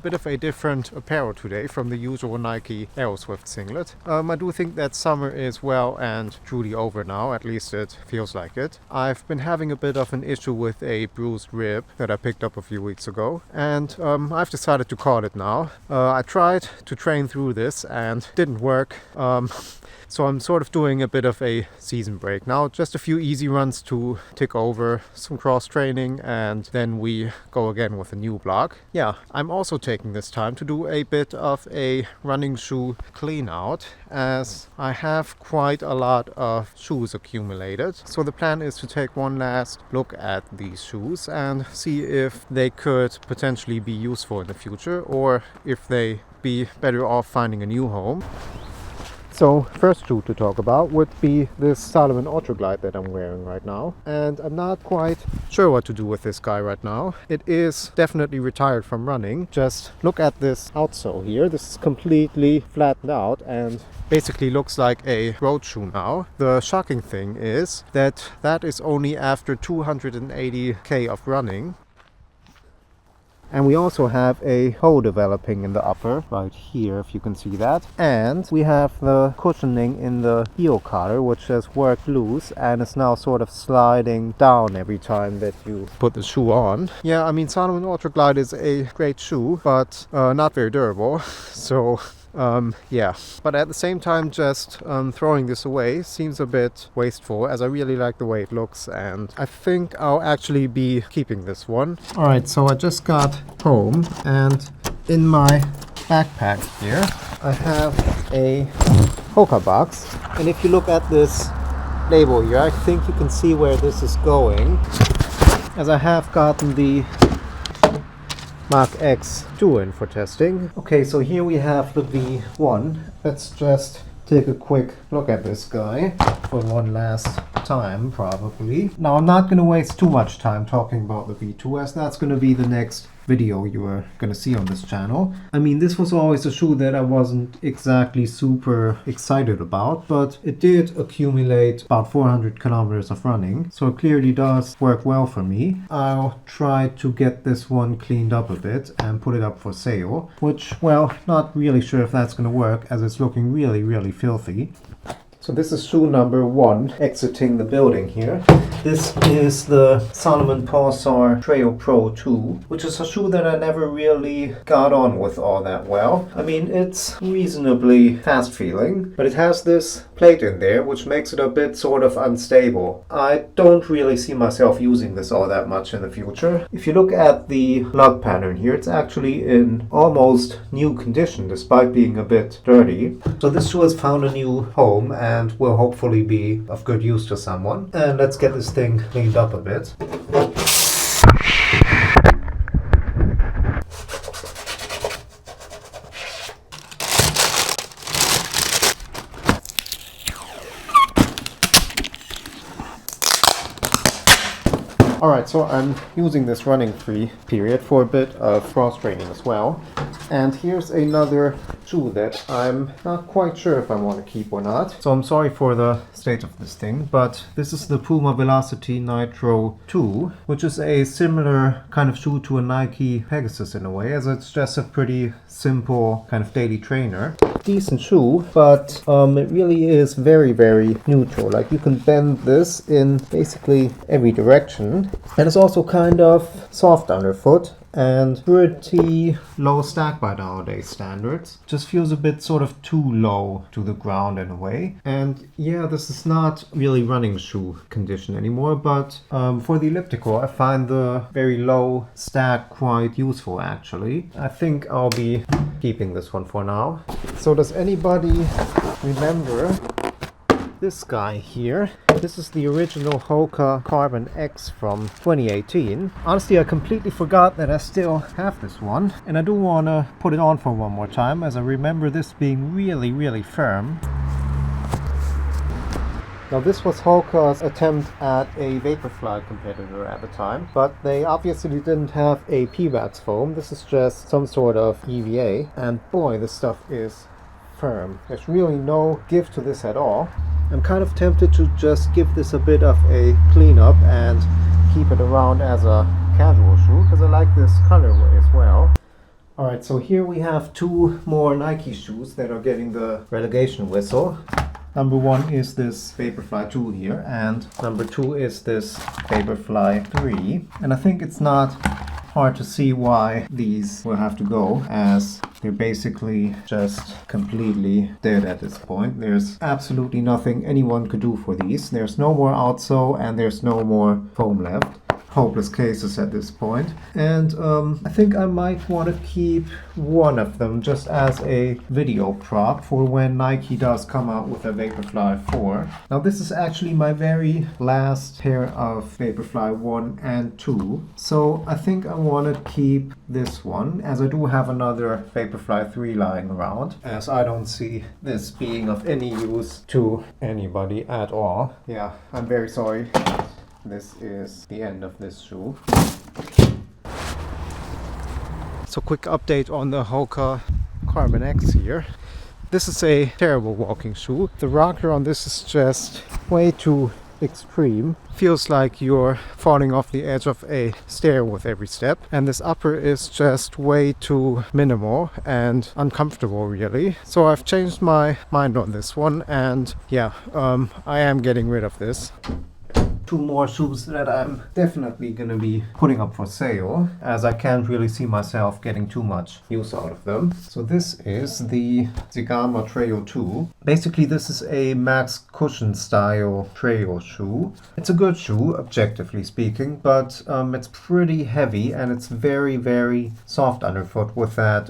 bit of a different apparel today from the usual Nike Aeroswift singlet. I do think that summer is well and truly over now, at least it feels like it. I've been having a bit of an issue with a bruised rib that I picked up a few weeks ago, and I've decided to call it now. I tried to train through this and didn't work. So I'm sort of doing a bit of a season break now, just a few easy runs to tick over, some cross training, and then we go again with a new block. Yeah, I'm also taking this time to do a bit of a running shoe clean out, as I have quite a lot of shoes accumulated. So the plan is to take one last look at these shoes and see if they could potentially be useful in the future, or if they be better off finding a new home. So first shoe to talk about would be this Salomon Ultraglide that I'm wearing right now, and I'm not quite sure what to do with this guy right now. It is definitely retired from running. Just look at this outsole here. This is completely flattened out and basically looks like a road shoe now. The shocking thing is that that is only after 280k of running. And we also have a hole developing in the upper, right here, if you can see that. And we have the cushioning in the heel collar, which has worked loose and is now sort of sliding down every time that you put the shoe on. Yeah, I mean, Salomon Ultraglide is a great shoe, but not very durable. So yeah, but at the same time, just throwing this away seems a bit wasteful, as I really like the way it looks, and I think I'll actually be keeping this one. Alright, so I just got home, and in my backpack here I have a Hoka box, and if you look at this label here, I think you can see where this is going, as I have gotten the Mach X2 in for testing. Okay, so here we have the V1. Let's just take a quick look at this guy for one last time, probably. Now, I'm not going to waste too much time talking about the V2, as that's going to be the next video you are going to see on this channel. I mean, this was always a shoe that I wasn't exactly super excited about, but it did accumulate about 400 kilometers of running, so it clearly does work well for me. I'll try to get this one cleaned up a bit and put it up for sale, which, well, not really sure if that's going to work, as it's looking really filthy. So this is shoe number 1 exiting the building here. This is the Salomon Pulsar Trail Pro 2, which is a shoe that I never really got on with all that well. I mean, it's reasonably fast feeling, but it has this plate in there, which makes it a bit sort of unstable. I don't really see myself using this all that much in the future. If you look at the lug pattern here, it's actually in almost new condition, despite being a bit dirty. So this shoe has found a new home and will hopefully be of good use to someone. And let's get this thing cleaned up a bit. Alright, so I'm using this running free period for a bit of cross training as well. And here's another shoe that I'm not quite sure if I want to keep or not. So I'm sorry for the state of this thing, but this is the Puma Velocity Nitro 2, which is a similar kind of shoe to a Nike Pegasus in a way, as it's just a pretty simple kind of daily trainer. Decent shoe, but it really is very neutral. Like, you can bend this in basically every direction, and it's also kind of soft underfoot and pretty low stack by nowadays standards. Just feels a bit sort of too low to the ground in a way. And yeah, this is not really running shoe condition anymore, but for the elliptical I find the very low stack quite useful actually. I think I'll be keeping this one for now. So does anybody remember this guy here? This is the original Hoka Carbon X from 2018. Honestly, I completely forgot that I still have this one, and I do want to put it on for one more time, as I remember this being really firm. Now, this was Hoka's attempt at a Vaporfly competitor at the time, but they obviously didn't have a P-wax foam. This is just some sort of EVA, and boy, this stuff is firm. There's really no give to this at all. I'm kind of tempted to just give this a bit of a cleanup and keep it around as a casual shoe, because I like this colorway as well. Alright, so here we have two more Nike shoes that are getting the relegation whistle. Number one is this Vaporfly 2 here, and number two is this Vaporfly 3. And I think it's not hard to see why these will have to go, as they're basically just completely dead at this point. There's absolutely nothing anyone could do for these. There's no more outsole and there's no more foam left. Hopeless cases at this point. And I think I might want to keep one of them just as a video prop for when Nike does come out with a Vaporfly 4. Now this is actually my very last pair of Vaporfly 1 and 2. So I think I want to keep this one, as I do have another Vaporfly 3 lying around, as I don't see this being of any use to anybody at all. Yeah, I'm very sorry. This is the end of this shoe. So quick update on the Hoka Carbon X here. This is a terrible walking shoe. The rocker on this is just way too extreme. Feels like you're falling off the edge of a stair with every step. And this upper is just way too minimal and uncomfortable, really. So I've changed my mind on this one, and yeah, I am getting rid of this. Two more shoes that I'm definitely gonna be putting up for sale, as I can't really see myself getting too much use out of them. So this is the Zegama Trail 2. Basically this is a max cushion style trail shoe. It's a good shoe, objectively speaking, but it's pretty heavy and it's very, very soft underfoot with that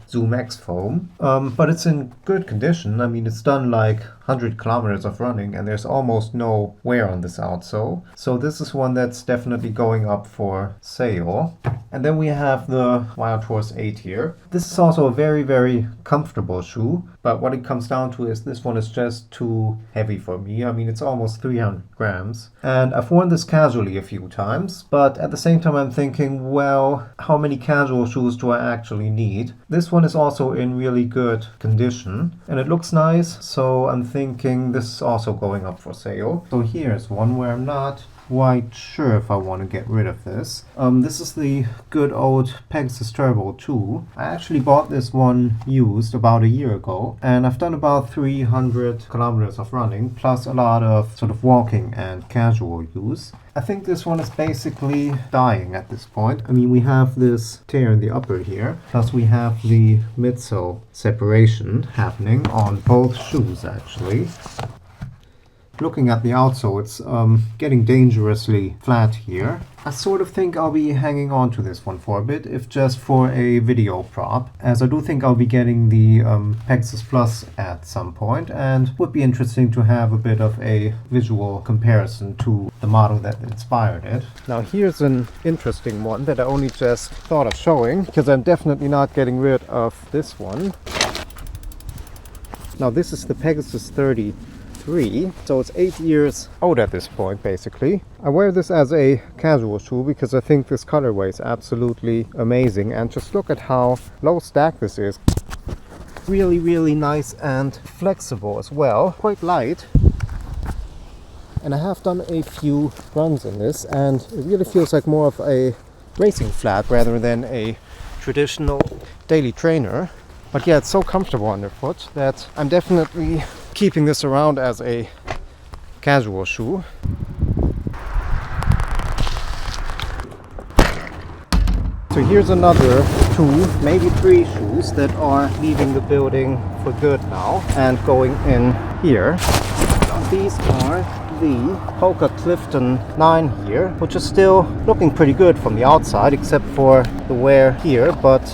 Zoom X foam. But it's in good condition. I mean, it's done like 100 kilometers of running and there's almost no wear on this outsole. So this is one that's definitely going up for sale. And then we have the Wildhorse 8 here. This is also a very, very comfortable shoe, but what it comes down to is this one is just too heavy for me. I mean, it's almost 300 grams. And I've worn this casually a few times, but at the same time I'm thinking, well, how many casual shoes do I actually need? This one is also in really good condition and it looks nice, so I'm thinking this is also going up for sale. So here's one where I'm not quite sure if I want to get rid of this. This is the good old Pegasus Turbo 2. I actually bought this one used about a year ago, and I've done about 300 kilometers of running, plus a lot of sort of walking and casual use. I think this one is basically dying at this point. I mean, we have this tear in the upper here, plus we have the midsole separation happening on both shoes actually. Looking at the outsole, it's getting dangerously flat here. I sort of think I'll be hanging on to this one for a bit, if just for a video prop, as I do think I'll be getting the Pegasus Plus at some point, and would be interesting to have a bit of a visual comparison to the model that inspired it. Now here's an interesting one that I only just thought of showing, because I'm definitely not getting rid of this one. Now this is the Pegasus 33, so it's 8 years old at this point basically. I wear this as a casual shoe because I think this colorway is absolutely amazing, and just look at how low stack this is. Really, really nice and flexible as well, quite light. And I have done a few runs in this and it really feels like more of a racing flat rather than a traditional daily trainer. But yeah, it's so comfortable underfoot that I'm definitely keeping this around as a casual shoe. So here's another 2, maybe 3 shoes that are leaving the building for good now and going in here. These are the Hoka Clifton 9 here, which is still looking pretty good from the outside except for the wear here, but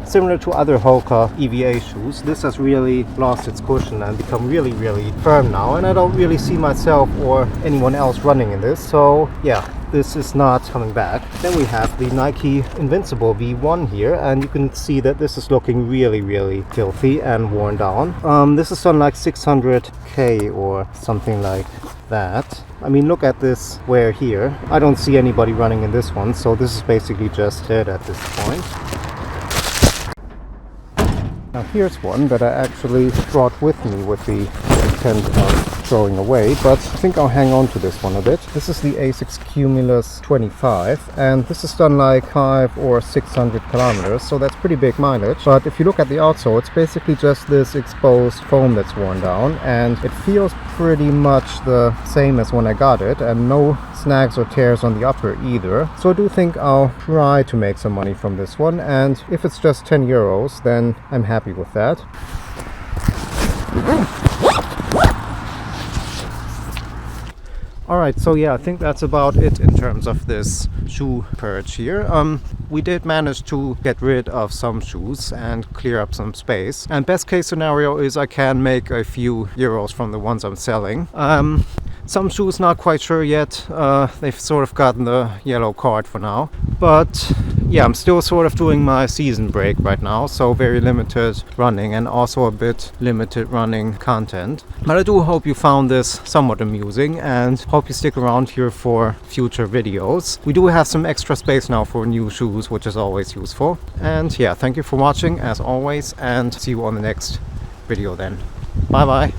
similar to other Hoka EVA shoes, this has really lost its cushion and become really, really firm now, and I don't really see myself or anyone else running in this, so yeah, this is not coming back. Then we have the Nike Invincible V1 here, and you can see that this is looking really, really filthy and worn down. This is on like 600k or something like that. I mean, look at this wear here. I don't see anybody running in this one, so this is basically just dead at this point. Now here's one that I actually brought with me with the intent of throwing away, but I think I'll hang on to this one a bit. This is the Asics Cumulus 25, and this has done like 500 or 600 kilometers, so that's pretty big mileage. But if you look at the outsole, it's basically just this exposed foam that's worn down, and it feels pretty much the same as when I got it, and no snags or tears on the upper either. So I do think I'll try to make some money from this one, and if it's just 10 euros, then I'm happy with that. Alright, so yeah, I think that's about it in terms of this shoe purge here. We did manage to get rid of some shoes and clear up some space. And best case scenario is I can make a few euros from the ones I'm selling. Some shoes not quite sure yet. They've sort of gotten the yellow card for now. But yeah, I'm still sort of doing my season break right now, so very limited running and also a bit limited running content. But I do hope you found this somewhat amusing and hope you stick around here for future videos. We do have some extra space now for new shoes, which is always useful. And yeah, thank you for watching as always, and see you on the next video then. Bye bye.